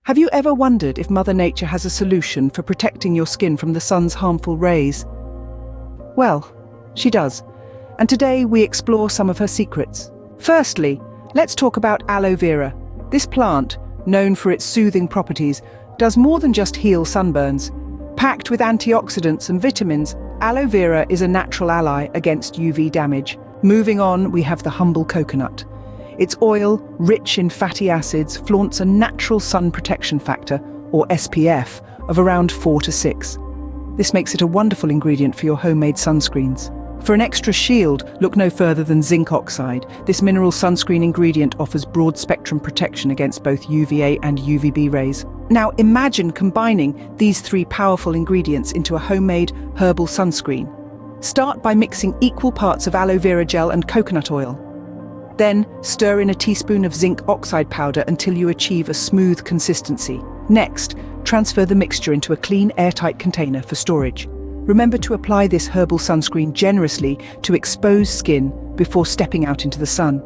Have you ever wondered if Mother Nature has a solution for protecting your skin from the sun's harmful rays? Well, she does. And today we explore some of her secrets. Firstly, let's talk about aloe vera. This plant, known for its soothing properties, does more than just heal sunburns. Packed with antioxidants and vitamins, aloe vera is a natural ally against UV damage. Moving on, we have the humble coconut. Its oil, rich in fatty acids, flaunts a natural sun protection factor, or SPF, of around 4 to 6. This makes it a wonderful ingredient for your homemade sunscreens. For an extra shield, look no further than zinc oxide. This mineral sunscreen ingredient offers broad-spectrum protection against both UVA and UVB rays. Now imagine combining these three powerful ingredients into a homemade herbal sunscreen. Start by mixing equal parts of aloe vera gel and coconut oil. Then stir in a teaspoon of zinc oxide powder until you achieve a smooth consistency. Next, transfer the mixture into a clean, airtight container for storage. Remember to apply this herbal sunscreen generously to exposed skin before stepping out into the sun.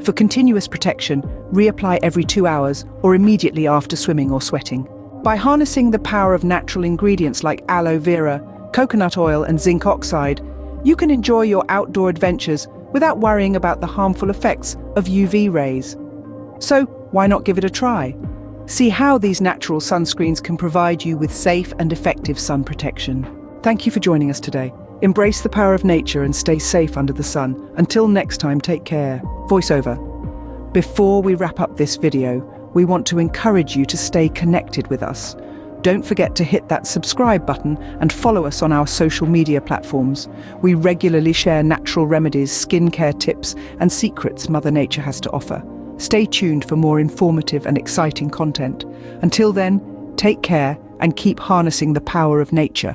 For continuous protection, reapply every 2 hours or immediately after swimming or sweating. By harnessing the power of natural ingredients like aloe vera, coconut oil and zinc oxide, you can enjoy your outdoor adventures without worrying about the harmful effects of UV rays. So, why not give it a try? See how these natural sunscreens can provide you with safe and effective sun protection. Thank you for joining us today. Embrace the power of nature and stay safe under the sun. Until next time, take care. Voiceover. Before we wrap up this video, we want to encourage you to stay connected with us. Don't forget to hit that subscribe button and follow us on our social media platforms. We regularly share natural remedies, skincare tips, and secrets Mother Nature has to offer. Stay tuned for more informative and exciting content. Until then, take care and keep harnessing the power of nature.